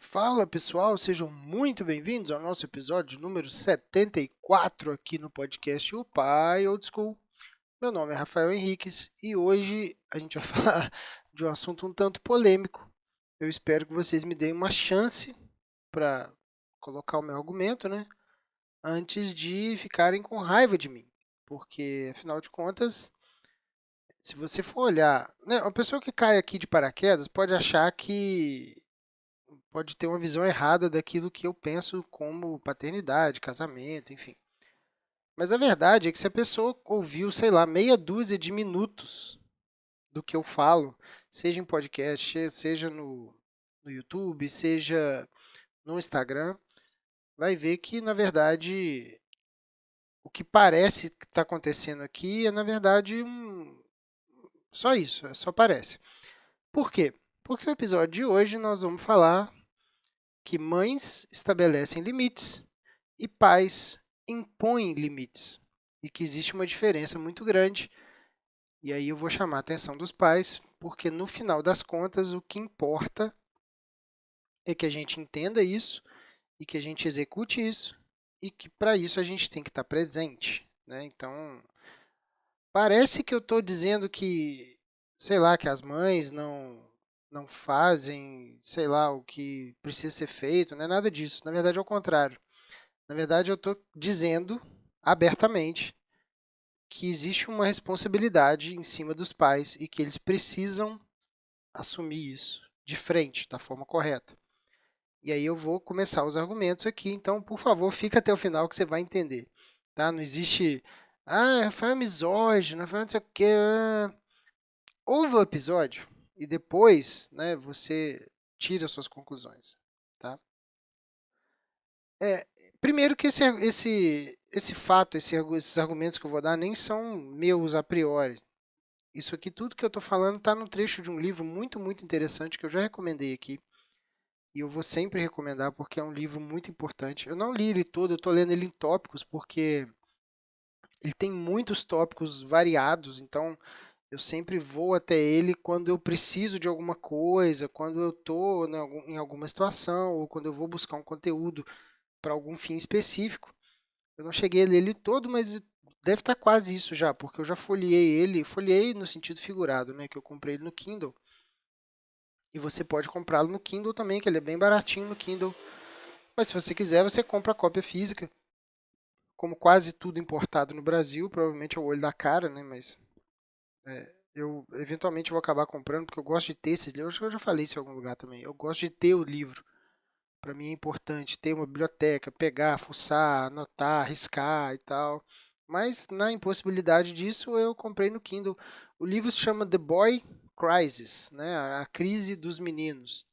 Fala pessoal, sejam muito bem-vindos ao nosso episódio número 74 aqui no podcast O Pai Old School. Meu nome é Rafael Henriques e hoje a gente vai falar de um assunto um tanto polêmico. Eu espero que vocês me deem uma chance para colocar o meu argumento, né? Antes de ficarem com raiva de mim. Porque, afinal de contas, se você for olhar, né, uma pessoa que cai aqui de paraquedas pode achar que pode ter uma visão errada daquilo que eu penso como paternidade, casamento, enfim. Mas a verdade é que se a pessoa ouviu, sei lá, meia dúzia de minutos do que eu falo, seja em podcast, seja no YouTube, seja no Instagram, vai ver que, na verdade, o que parece que está acontecendo aqui é, na verdade, só isso, só parece. Por quê? Porque o episódio de hoje nós vamos falar que mães estabelecem limites e pais impõem limites. E que existe uma diferença muito grande. E aí eu vou chamar a atenção dos pais, porque no final das contas o que importa é que a gente entenda isso e que a gente execute isso e que para isso a gente tem que estar presente, né? Então, parece que eu estou dizendo que, sei lá, que as mães não fazem, sei lá, o que precisa ser feito, não é nada disso. Na verdade, é o contrário. Na verdade, eu estou dizendo abertamente que existe uma responsabilidade em cima dos pais e que eles precisam assumir isso de frente, da forma correta. E aí eu vou começar os argumentos aqui, então, por favor, fica até o final que você vai entender. Tá? Não existe, Rafael é misógino, Rafael não sei o quê. Ouve o episódio e depois, né, você tira as suas conclusões. Tá? É, primeiro que esse fato, esses argumentos que eu vou dar nem são meus a priori. Isso aqui, tudo que eu estou falando, está no trecho de um livro muito, muito interessante que eu já recomendei aqui. E eu vou sempre recomendar porque é um livro muito importante. Eu não li ele todo, eu estou lendo ele em tópicos porque ele tem muitos tópicos variados. Então eu sempre vou até ele quando eu preciso de alguma coisa, quando eu estou em alguma situação ou quando eu vou buscar um conteúdo para algum fim específico. Eu não cheguei a ler ele todo, mas deve estar quase isso já, porque eu já folheei ele, folheei no sentido figurado, né, que eu comprei ele no Kindle. E você pode comprá-lo no Kindle também, que ele é bem baratinho no Kindle. Mas se você quiser, você compra a cópia física. Como quase tudo importado no Brasil, provavelmente é o olho da cara, né, mas eu eventualmente vou acabar comprando, porque eu gosto de ter esses livros. Acho que eu já falei isso em algum lugar também. Eu gosto de ter o livro. Para mim é importante ter uma biblioteca, pegar, fuçar, anotar, riscar e tal. Mas na impossibilidade disso, eu comprei no Kindle. O livro se chama The Boy Crisis, né? A crise dos meninos,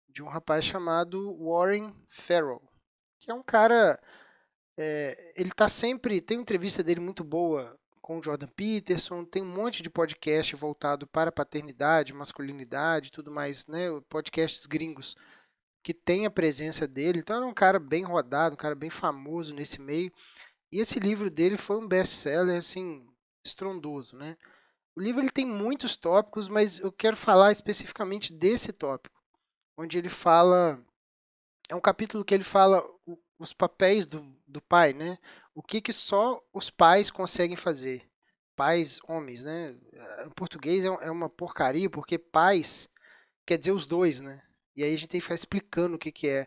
de um rapaz chamado Warren Farrell, que é um cara, ele tá sempre, tem uma entrevista dele muito boa com o Jordan Peterson, tem um monte de podcast voltado para paternidade, masculinidade, e tudo mais, né? Podcasts gringos que tem a presença dele. Então, era um cara bem rodado, um cara bem famoso nesse meio. E esse livro dele foi um best-seller, assim, estrondoso, né? O livro ele tem muitos tópicos, mas eu quero falar especificamente desse tópico, onde ele fala, é um capítulo que ele fala os papéis do pai, né? O que que só os pais conseguem fazer. Pais, homens, né? Em português é uma porcaria, porque pais quer dizer os dois, né? E aí a gente tem que ficar explicando o que que é.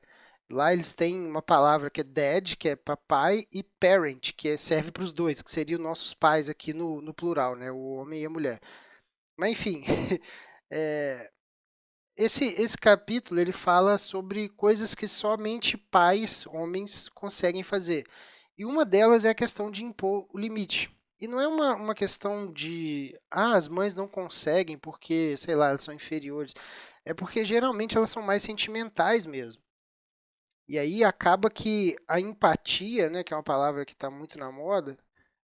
Lá eles têm uma palavra que é dad, que é papai, e parent, que serve para os dois, que seriam nossos pais aqui no plural, né? O homem e a mulher. Mas enfim, é, esse capítulo ele fala sobre coisas que somente pais, homens, conseguem fazer. E uma delas é a questão de impor o limite. E não é uma questão de, as mães não conseguem porque, sei lá, elas são inferiores. É porque geralmente elas são mais sentimentais mesmo. E aí acaba que a empatia, né, que é uma palavra que está muito na moda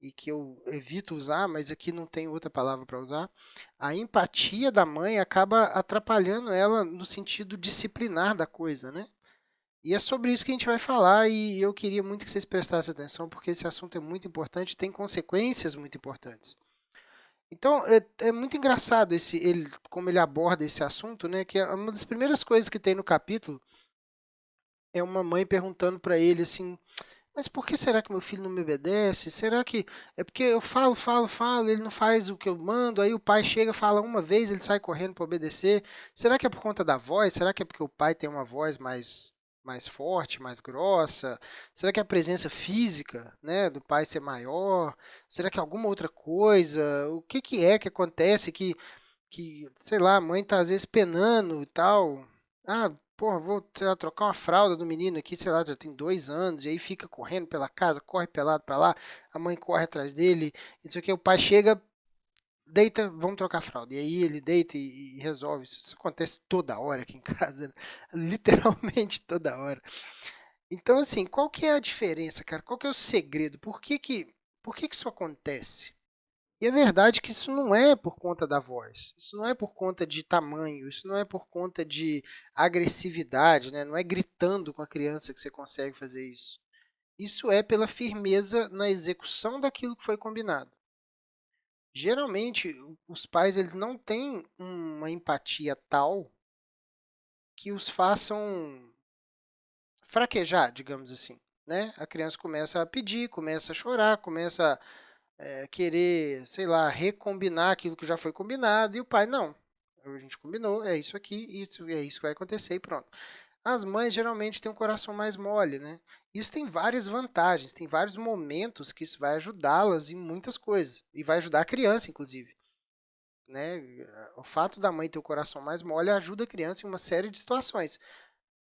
e que eu evito usar, mas aqui não tem outra palavra para usar, a empatia da mãe acaba atrapalhando ela no sentido disciplinar da coisa, né? E é sobre isso que a gente vai falar e eu queria muito que vocês prestassem atenção porque esse assunto é muito importante, tem consequências muito importantes. Então, é muito engraçado como ele aborda esse assunto, né? Que é uma das primeiras coisas que tem no capítulo é uma mãe perguntando para ele assim: mas por que será que meu filho não me obedece? Será que é porque eu falo, falo, falo, ele não faz o que eu mando? Aí o pai chega, fala uma vez, ele sai correndo para obedecer. Será que é por conta da voz? Será que é porque o pai tem uma voz mais forte, mais grossa? Será que é a presença física, né, do pai ser maior? Será que é alguma outra coisa? O que que é que acontece que, sei lá, a mãe tá às vezes penando e tal. Ah, porra, vou, sei lá, trocar uma fralda do menino aqui, sei lá, já tem 2 anos, e aí fica correndo pela casa, corre pelado pra lá, a mãe corre atrás dele, isso aqui, o pai chega, deita, vamos trocar a fralda. E aí ele deita e resolve. Isso acontece toda hora aqui em casa, né? Literalmente toda hora. Então, assim, qual que é a diferença, cara? Qual que é o segredo? Por que que isso acontece? E é verdade que isso não é por conta da voz, isso não é por conta de tamanho, isso não é por conta de agressividade, né? Não é gritando com a criança que você consegue fazer isso. Isso é pela firmeza na execução daquilo que foi combinado. Geralmente, os pais eles não têm uma empatia tal que os façam fraquejar, digamos assim. Né? A criança começa a pedir, começa a chorar, começa querer, sei lá, recombinar aquilo que já foi combinado, e o pai, não. A gente combinou, é isso aqui, isso é isso que vai acontecer e pronto. As mães geralmente têm um coração mais mole, né? Isso tem várias vantagens, tem vários momentos que isso vai ajudá-las em muitas coisas, e vai ajudar a criança, inclusive. Né? O fato da mãe ter o coração mais mole ajuda a criança em uma série de situações.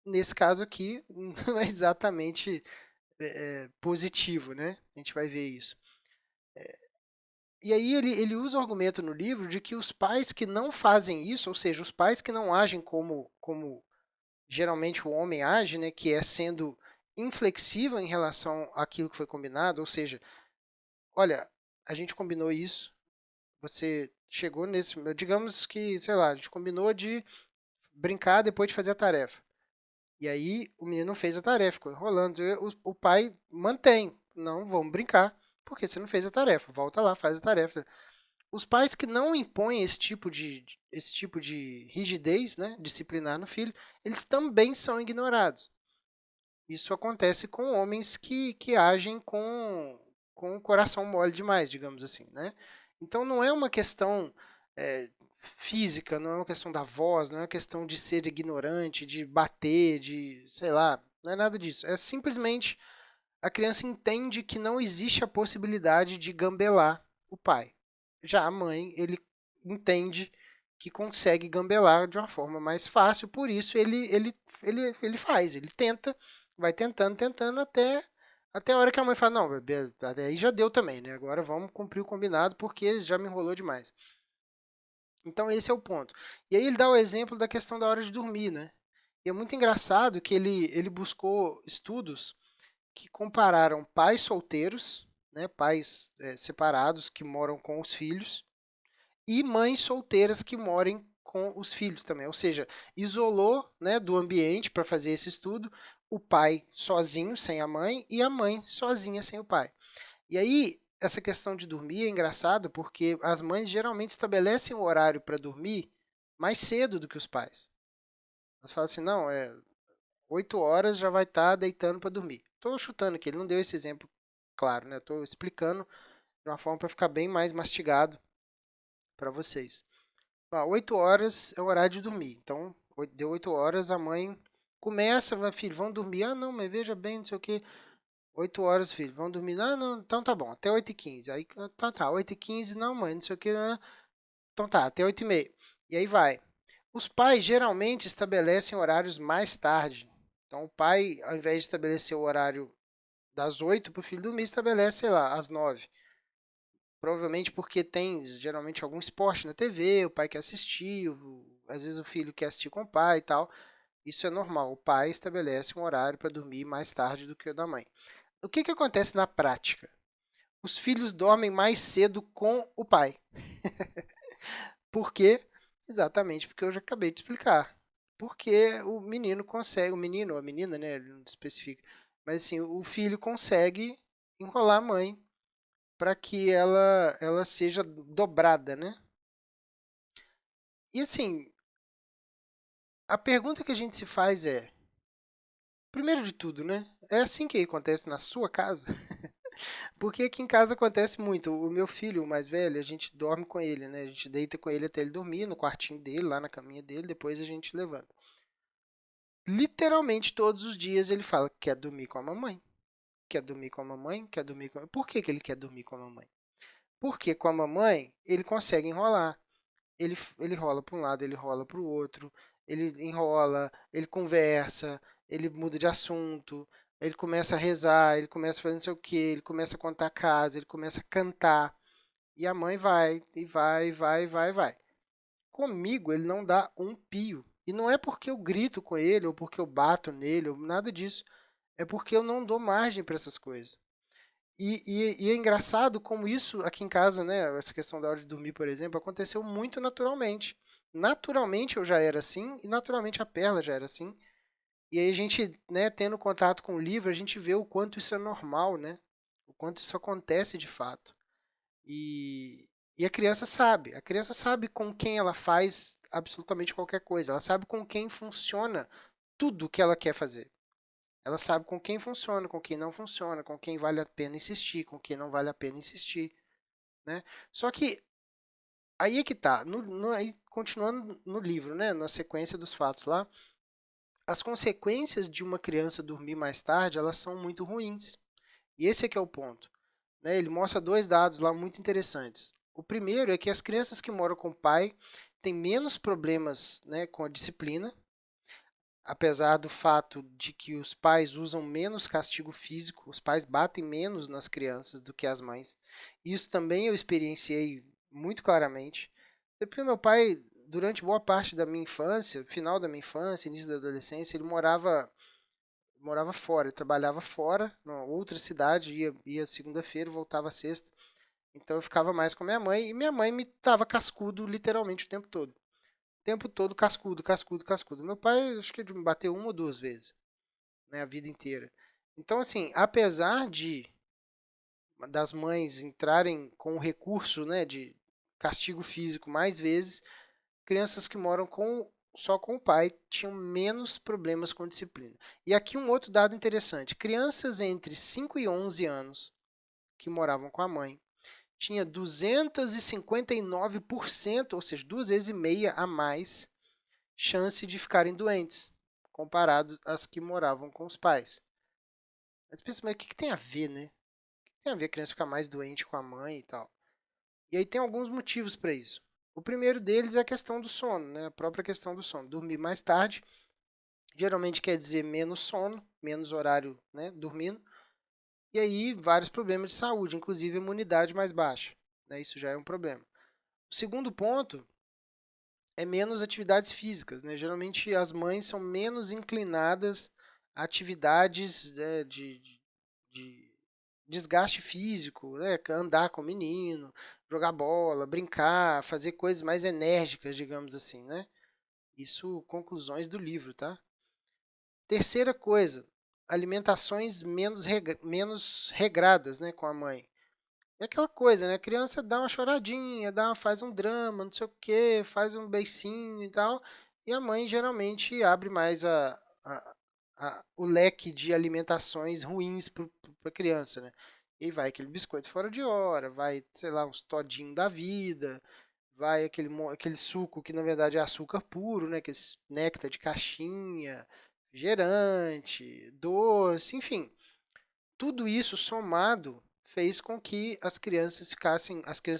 Nesse caso aqui, não é exatamente positivo, né? A gente vai ver isso. E aí ele usa o argumento no livro de que os pais que não fazem isso, ou seja, os pais que não agem como geralmente o homem age, né, que é sendo inflexível em relação àquilo que foi combinado, ou seja, olha, a gente combinou isso, você chegou nesse, digamos que, sei lá, a gente combinou de brincar depois de fazer a tarefa. E aí o menino não fez a tarefa, ficou enrolando. E o pai mantém, não, vamos brincar, porque você não fez a tarefa, volta lá, faz a tarefa. Os pais que não impõem esse tipo de rigidez, né, disciplinar no filho, eles também são ignorados. Isso acontece com homens que agem com o coração mole demais, digamos assim, né? Então não é uma questão física, não é uma questão da voz, não é uma questão de ser ignorante, de bater, de, sei lá, não é nada disso. É simplesmente a criança entende que não existe a possibilidade de gambelar o pai. Já a mãe, ele entende que consegue gambelar de uma forma mais fácil, por isso ele faz, ele tenta, vai tentando, tentando até a hora que a mãe fala, não, até aí já deu também, né? Agora vamos cumprir o combinado porque já me enrolou demais. Então esse é o ponto. E aí ele dá o exemplo da questão da hora de dormir, né? E é muito engraçado que ele buscou estudos que compararam pais solteiros, né, pais separados que moram com os filhos, e mães solteiras que morem com os filhos também. Ou seja, isolou, né, do ambiente para fazer esse estudo o pai sozinho, sem a mãe, e a mãe sozinha, sem o pai. E aí, essa questão de dormir é engraçada porque as mães geralmente estabelecem o horário para dormir mais cedo do que os pais. Elas falam assim, não, 8 horas já vai estar deitando para dormir. Estou chutando aqui, ele não deu esse exemplo claro, né? Estou explicando de uma forma para ficar bem mais mastigado para vocês. 8 horas é o horário de dormir. Então, deu 8 horas, a mãe começa, filho, vão dormir. Ah, não, mas veja bem, não sei o que. 8 horas, filho, vão dormir. Ah, não, então tá bom, até 8h15. Aí, tá, 8h15, não, mãe, não sei o que. Então tá, até 8h30. E aí vai. Os pais geralmente estabelecem horários mais tarde. Então, o pai, ao invés de estabelecer o horário das 8 para o filho dormir, estabelece, sei lá, às 9. Provavelmente porque tem geralmente algum esporte na TV, o pai quer assistir, às vezes o filho quer assistir com o pai e tal. Isso é normal. O pai estabelece um horário para dormir mais tarde do que o da mãe. O que acontece na prática? Os filhos dormem mais cedo com o pai. Por quê? Exatamente porque eu já acabei de explicar. Porque o menino consegue, o menino ou a menina, né, ele não especifica, mas assim, o filho consegue enrolar a mãe para que ela seja dobrada, né? E assim, a pergunta que a gente se faz é: Primeiro de tudo, né? É assim que acontece na sua casa? Porque aqui em casa acontece muito. O meu filho, o mais velho, a gente dorme com ele, né? A gente deita com ele até ele dormir no quartinho dele, lá na caminha dele, depois a gente levanta. Literalmente todos os dias ele fala que quer dormir com a mamãe, quer dormir com a mamãe, quer dormir com a... Por que que ele quer dormir com a mamãe? Porque com a mamãe ele consegue enrolar. Ele rola para um lado, ele rola para o outro, ele enrola, ele conversa, ele muda de assunto, ele começa a rezar, ele começa a fazer não sei o que, ele começa a contar casa, ele começa a cantar. E a mãe vai, e vai, vai, vai, vai. Comigo ele não dá um pio. E não é porque eu grito com ele, ou porque eu bato nele, ou nada disso. É porque eu não dou margem para essas coisas. E é engraçado como isso aqui em casa, né? Essa questão da hora de dormir, por exemplo, aconteceu muito naturalmente. Naturalmente eu já era assim, e naturalmente a Perla já era assim. E aí a gente, né, tendo contato com o livro, a gente vê o quanto isso é normal, né? O quanto isso acontece de fato. E a criança sabe com quem ela faz absolutamente qualquer coisa, ela sabe com quem funciona tudo o que ela quer fazer. Ela sabe com quem funciona, com quem não funciona, com quem vale a pena insistir, com quem não vale a pena insistir, né? Só que aí é que tá, aí, continuando no livro, né, na sequência dos fatos lá, as consequências de uma criança dormir mais tarde, elas são muito ruins. E esse é que é o ponto, né? Ele mostra dois dados lá muito interessantes. O primeiro é que as crianças que moram com o pai têm menos problemas, né, com a disciplina, apesar do fato de que os pais usam menos castigo físico, os pais batem menos nas crianças do que as mães. Isso também eu experienciei muito claramente. Porque meu pai, durante boa parte da minha infância, final da minha infância, início da adolescência, ele morava fora, ele trabalhava fora, numa outra cidade, ia segunda-feira, voltava sexta. Então eu ficava mais com a minha mãe e minha mãe me dava cascudo literalmente o tempo todo. O tempo todo cascudo, cascudo, cascudo. Meu pai acho que ele me bateu uma ou duas vezes, né, a vida inteira. Então assim, apesar de das mães entrarem com o recurso, né, de castigo físico mais vezes, crianças que moram só com o pai tinham menos problemas com disciplina. E aqui um outro dado interessante: crianças entre 5 e 11 anos que moravam com a mãe tinha 259%, ou seja, duas vezes e meia a mais chance de ficarem doentes, comparado às que moravam com os pais. Mas pensa, mas o que tem a ver, né? O que tem a ver a criança ficar mais doente com a mãe e tal? E aí tem alguns motivos para isso. O primeiro deles é a questão do sono, né? A própria questão do sono. Dormir mais tarde geralmente quer dizer menos sono, menos horário, né, dormindo. E aí vários problemas de saúde, inclusive imunidade mais baixa, né? Isso já é um problema. O segundo ponto é menos atividades físicas, né? Geralmente as mães são menos inclinadas a atividades, né, de desgaste físico, né? Andar com o menino, jogar bola, brincar, fazer coisas mais enérgicas, digamos assim, né? Isso, conclusões do livro, tá? Terceira coisa, alimentações menos regradas, né, com a mãe. É aquela coisa, né? A criança dá uma choradinha, faz um drama, não sei o quê, faz um beicinho e tal. E a mãe geralmente abre mais o leque de alimentações ruins para a criança, né? E vai aquele biscoito fora de hora, vai, sei lá, uns todinho da vida, vai aquele suco que na verdade é açúcar puro, né? Aquele néctar de caixinha, gerante, doce, enfim. Tudo isso somado fez com que as crianças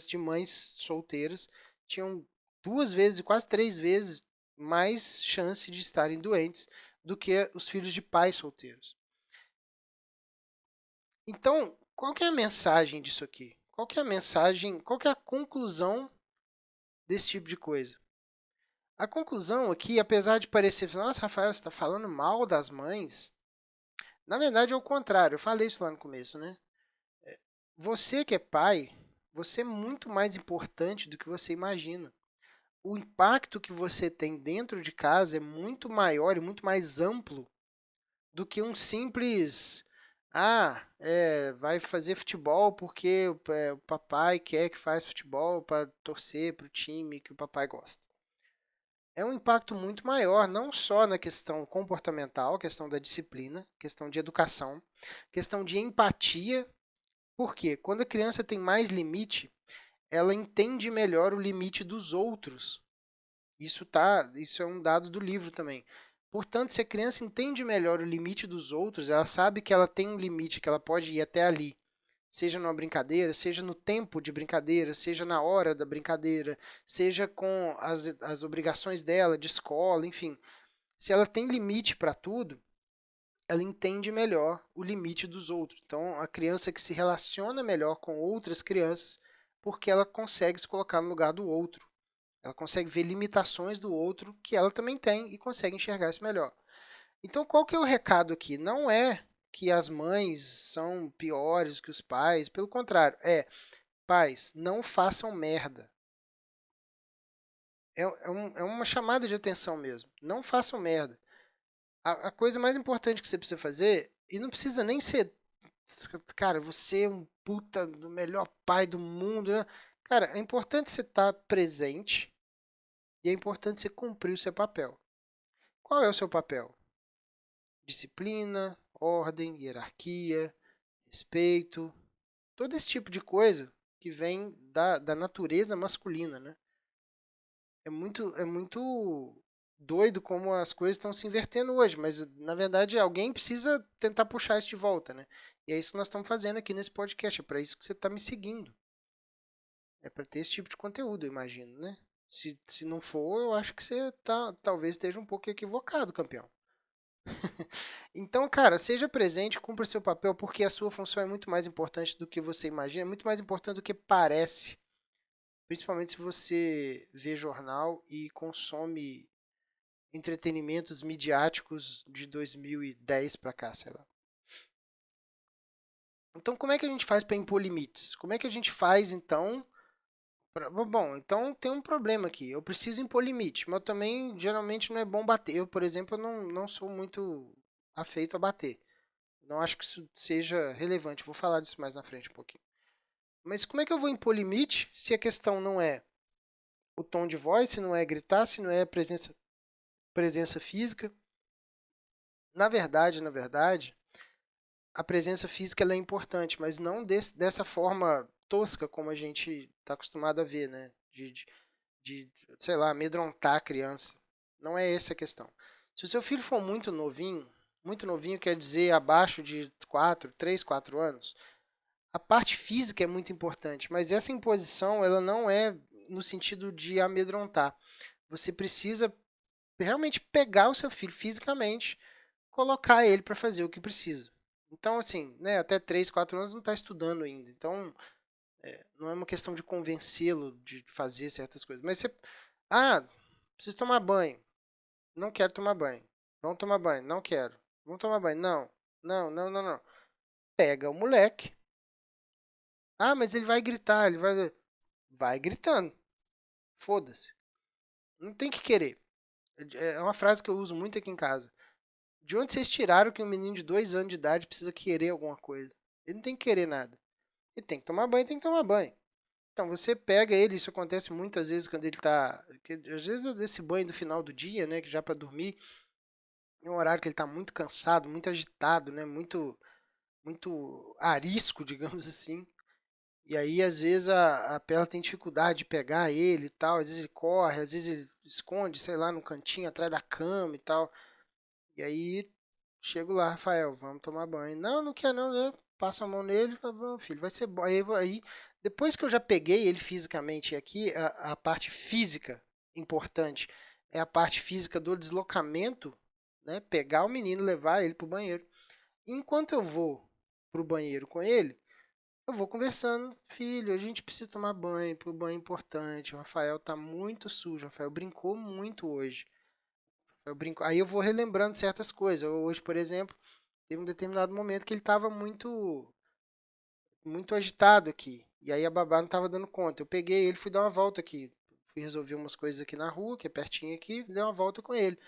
de mães solteiras tinham duas vezes, quase três vezes mais chance de estarem doentes do que os filhos de pais solteiros. Então, qual que é a mensagem disso aqui? Qual que é a mensagem, qual que é a conclusão desse tipo de coisa? A conclusão aqui, apesar de parecer, nossa, Rafael, você está falando mal das mães, na verdade é o contrário, eu falei isso lá no começo, né? Você que é pai, você é muito mais importante do que você imagina. O impacto que você tem dentro de casa é muito maior e muito mais amplo do que um simples vai fazer futebol porque o papai quer que faz futebol para torcer para o time que o papai gosta. é um impacto muito maior, não só na questão comportamental, questão da disciplina, questão de educação, questão de empatia. Por quê? Quando a criança tem mais limite, ela entende melhor o limite dos outros. Isso é um dado do livro também. Portanto, se a criança entende melhor o limite dos outros, ela sabe que ela tem um limite, que ela pode ir até ali, seja numa brincadeira, seja no tempo de brincadeira, seja na hora da brincadeira, seja com as obrigações dela, de escola, enfim. Se ela tem limite para tudo, ela entende melhor o limite dos outros. Então, a criança que se relaciona melhor com outras crianças, porque ela consegue se colocar no lugar do outro. Ela consegue ver limitações do outro que ela também tem e consegue enxergar isso melhor. Então, qual que é o recado aqui? Não é que as mães são piores que os pais, pelo contrário, pais, não façam merda. É uma chamada de atenção mesmo. Não façam merda. A coisa mais importante que você precisa fazer, e não precisa nem ser, cara, você é um puta do melhor pai do mundo, né? Cara, é importante você estar presente e é importante você cumprir o seu papel. Qual é o seu papel? Disciplina, ordem, hierarquia, respeito, todo esse tipo de coisa que vem da natureza masculina, né? É muito doido como as coisas estão se invertendo hoje, mas na verdade alguém precisa tentar puxar isso de volta, né? E é isso que nós estamos fazendo aqui nesse podcast, é para isso que você está me seguindo. É para ter esse tipo de conteúdo, eu imagino, né? Se não for, eu acho que você talvez esteja um pouco equivocado, campeão. Então, cara, seja presente, cumpra seu papel, porque a sua função é muito mais importante do que você imagina, é muito mais importante do que parece. Principalmente se você vê jornal e consome entretenimentos midiáticos de 2010 para cá, sei lá. Então, como é que a gente faz para impor limites? Como é que a gente faz, então? Bom, então tem um problema aqui. Eu preciso impor limite, mas também geralmente não é bom bater. Eu, por exemplo, não sou muito afeito a bater. Não acho que isso seja relevante. Vou falar disso mais na frente um pouquinho. Mas como é que eu vou impor limite se a questão não é o tom de voz, se não é gritar, se não é presença física? Na verdade, a presença física ela é importante, mas não dessa forma tosca como a gente está acostumado a ver, né? De, sei lá, amedrontar a criança. Não é essa a questão. Se o seu filho for muito novinho quer dizer abaixo de 3, 4 anos, a parte física é muito importante, mas essa imposição ela não é no sentido de amedrontar. Você precisa realmente pegar o seu filho fisicamente, colocar ele para fazer o que precisa. Então, assim, né, até 3, 4 anos não está estudando ainda. Então, não é uma questão de convencê-lo de fazer certas coisas. Mas você. Ah, preciso tomar banho. Não quero tomar banho. Vamos tomar banho. Não quero. Vamos tomar banho. Não. Não, não, não, não. Pega o moleque. Ah, mas ele vai gritar. Ele vai. Vai gritando. Foda-se. Não tem que querer. É uma frase que eu uso muito aqui em casa. De onde vocês tiraram que um menino de 2 anos de idade precisa querer alguma coisa? Ele não tem que querer nada. Ele tem que tomar banho, tem que tomar banho. Então você pega ele, isso acontece muitas vezes quando ele tá. Às vezes é desse banho do final do dia, né? Que já para dormir, é um horário que ele tá muito cansado, muito agitado, né? Muito arisco, digamos assim. E aí, às vezes, a Pela tem dificuldade de pegar ele e tal. Às vezes ele corre, às vezes ele esconde, sei lá, no cantinho atrás da cama e tal. E aí, chego lá, Rafael, vamos tomar banho. Não, não quer não, né? Passo a mão nele, falo, "Vamos, filho, vai ser bom." Aí, depois que eu já peguei ele fisicamente, e aqui a parte física importante é a parte física do deslocamento, né? Pegar o menino, levar ele pro banheiro. Enquanto eu vou pro banheiro com ele, eu vou conversando, filho, a gente precisa tomar banho, porque o banho é importante. O Rafael tá muito sujo, o Rafael brincou muito hoje. Eu brinco, aí eu vou relembrando certas coisas. Hoje, por exemplo, teve um determinado momento que ele estava muito agitado aqui. E aí a babá não estava dando conta. Eu peguei ele, fui dar uma volta aqui. Fui resolver umas coisas aqui na rua, que é pertinho aqui, dei uma volta com ele.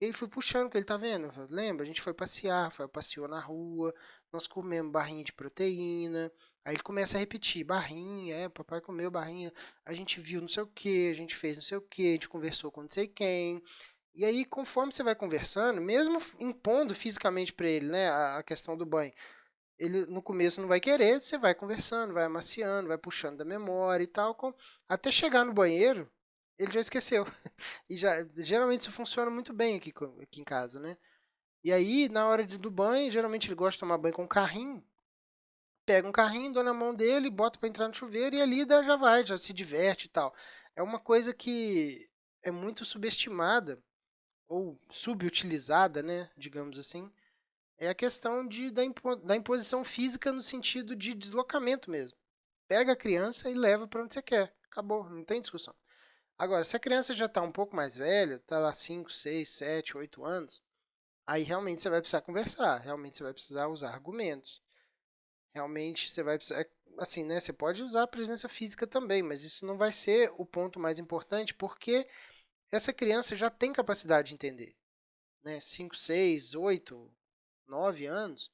E aí fui puxando com ele, tá vendo? Lembra? A gente foi passear, passeou na rua, nós comemos barrinha de proteína, Aí ele começa a repetir, barrinha, papai comeu barrinha, a gente viu não sei o que, a gente fez não sei o que, a gente conversou com não sei quem. E aí, conforme você vai conversando, mesmo impondo fisicamente para ele, né, a questão do banho, ele no começo não vai querer, você vai conversando, vai amaciando, vai puxando da memória e tal, até chegar no banheiro, ele já esqueceu. E já, geralmente isso funciona muito bem aqui em casa, né? E aí, na hora do banho, geralmente ele gosta de tomar banho com um carrinho, pega um carrinho, dou na mão dele, bota para entrar no chuveiro e ali já vai, já se diverte e tal. É uma coisa que é muito subestimada ou subutilizada, né, digamos assim, é a questão da imposição física no sentido de deslocamento mesmo. Pega a criança e leva para onde você quer. Acabou, não tem discussão. Agora, se a criança já está um pouco mais velha, está lá 5, 6, 7, 8 anos, aí realmente você vai precisar conversar, realmente você vai precisar usar argumentos. Realmente você vai precisar, assim, né, você pode usar a presença física também, mas isso não vai ser o ponto mais importante, porque essa criança já tem capacidade de entender, né? 5, 6, 8, 9 anos,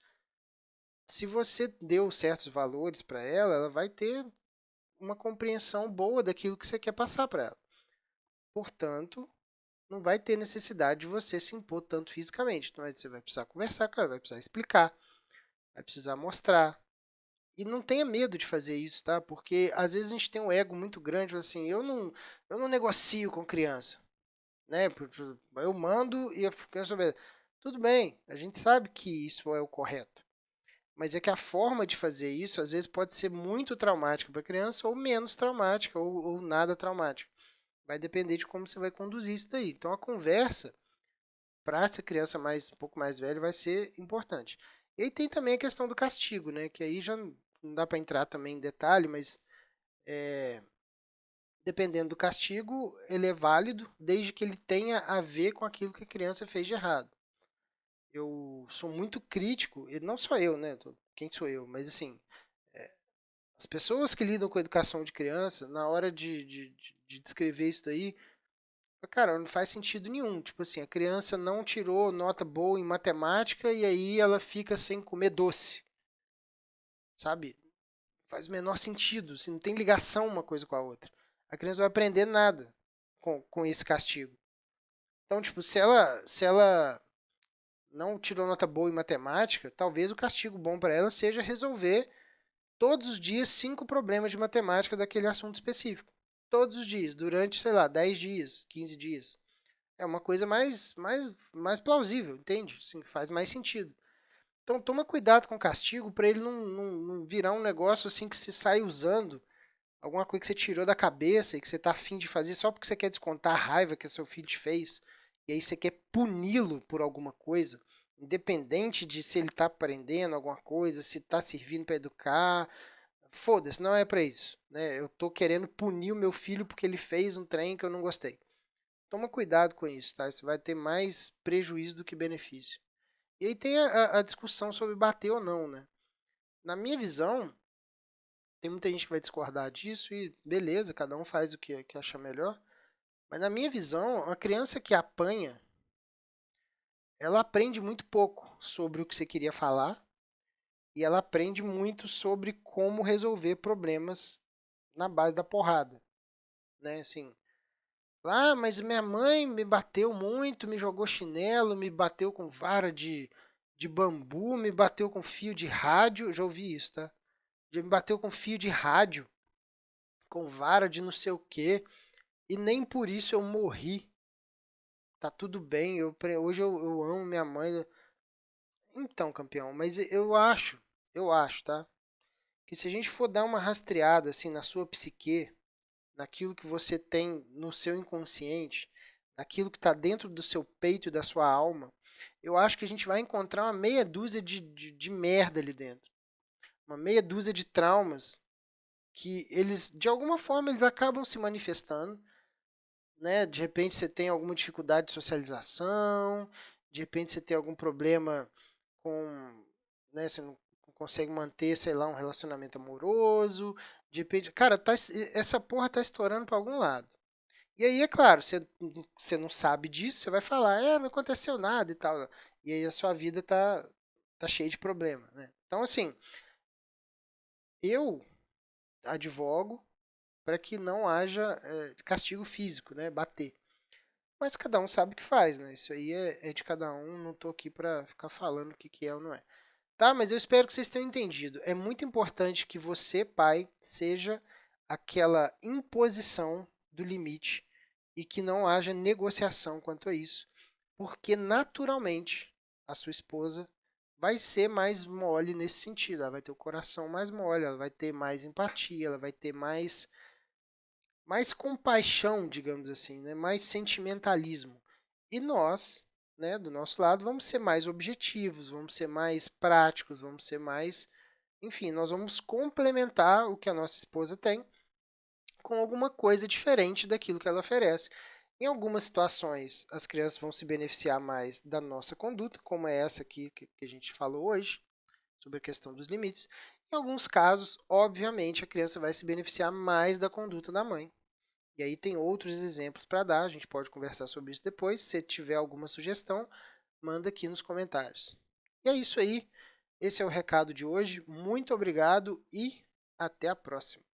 se você deu certos valores para ela, ela vai ter uma compreensão boa daquilo que você quer passar para ela. Portanto, não vai ter necessidade de você se impor tanto fisicamente. Então, você vai precisar conversar com ela, vai precisar explicar, vai precisar mostrar. E não tenha medo de fazer isso, tá? Porque às vezes a gente tem um ego muito grande, assim, eu não negocio com criança, né? Eu mando e a criança obedece. Tudo bem, a gente sabe que isso é o correto. Mas é que a forma de fazer isso, às vezes, pode ser muito traumática para a criança, ou menos traumática, ou nada traumática. Vai depender de como você vai conduzir isso daí. Então, a conversa, para essa criança um pouco mais velha, vai ser importante. E aí tem também a questão do castigo, né? Que aí já não dá para entrar também em detalhe, mas dependendo do castigo, ele é válido, desde que ele tenha a ver com aquilo que a criança fez de errado. Eu sou muito crítico, e não só eu, né? Quem sou eu? Mas assim, as pessoas que lidam com a educação de criança, na hora de descrever isso daí, cara, não faz sentido nenhum. Tipo assim, a criança não tirou nota boa em matemática e aí ela fica sem comer doce, sabe? Faz o menor sentido, assim, não tem ligação uma coisa com a outra. A criança vai aprender nada com esse castigo. Então, tipo, se ela não tirou nota boa em matemática, talvez o castigo bom para ela seja resolver todos os dias 5 problemas de matemática daquele assunto específico. Todos os dias, durante, sei lá, 10 dias, 15 dias. É uma coisa mais plausível, entende? Assim, faz mais sentido. Então toma cuidado com o castigo para ele não virar um negócio assim que se sai usando alguma coisa que você tirou da cabeça e que você está afim de fazer só porque você quer descontar a raiva que seu filho te fez. E aí você quer puni-lo por alguma coisa, independente de se ele está aprendendo alguma coisa, se está servindo para educar. Foda-se, não é para isso. Né? Eu tô querendo punir o meu filho porque ele fez um trem que eu não gostei. Toma cuidado com isso, tá? Isso vai ter mais prejuízo do que benefício. E aí tem a discussão sobre bater ou não, né? Na minha visão, tem muita gente que vai discordar disso e beleza, cada um faz o que acha melhor. Mas na minha visão, a criança que apanha, ela aprende muito pouco sobre o que você queria falar e ela aprende muito sobre como resolver problemas na base da porrada, né? Assim, ah, mas minha mãe me bateu muito, me jogou chinelo, me bateu com vara de bambu, me bateu com fio de rádio. Já ouvi isso, tá? Já me bateu com fio de rádio, com vara de não sei o quê. E nem por isso eu morri. Tá tudo bem, hoje eu amo minha mãe. Então, campeão, mas eu acho, tá? Que se a gente for dar uma rastreada assim na sua psique, naquilo que você tem no seu inconsciente, naquilo que está dentro do seu peito e da sua alma, eu acho que a gente vai encontrar uma meia dúzia de merda ali dentro. Uma meia dúzia de traumas que eles, de alguma forma, eles acabam se manifestando, né? De repente você tem alguma dificuldade de socialização, de repente você tem algum problema com, né, você não consegue manter, sei lá, um relacionamento amoroso, de repente, cara, essa porra tá estourando para algum lado. E aí, é claro, você não sabe disso, você vai falar, não aconteceu nada e tal. E aí a sua vida tá cheia de problema, né? Então, assim, Eu advogo para que não haja castigo físico, né? Bater. Mas cada um sabe o que faz, né? Isso aí é de cada um, não tô aqui para ficar falando o que é ou não é. Tá, mas eu espero que vocês tenham entendido. É muito importante que você, pai, seja aquela imposição do limite e que não haja negociação quanto a isso, porque naturalmente a sua esposa vai ser mais mole nesse sentido. Ela vai ter o coração mais mole, ela vai ter mais empatia, ela vai ter mais compaixão, digamos assim, né? Mais sentimentalismo. E nós, né, do nosso lado, vamos ser mais objetivos, vamos ser mais práticos, vamos ser mais. Enfim, nós vamos complementar o que a nossa esposa tem com alguma coisa diferente daquilo que ela oferece. Em algumas situações, as crianças vão se beneficiar mais da nossa conduta, como é essa aqui que a gente falou hoje, sobre a questão dos limites. Em alguns casos, obviamente, a criança vai se beneficiar mais da conduta da mãe. E aí tem outros exemplos para dar, a gente pode conversar sobre isso depois. Se tiver alguma sugestão, manda aqui nos comentários. E é isso aí, esse é o recado de hoje. Muito obrigado e até a próxima.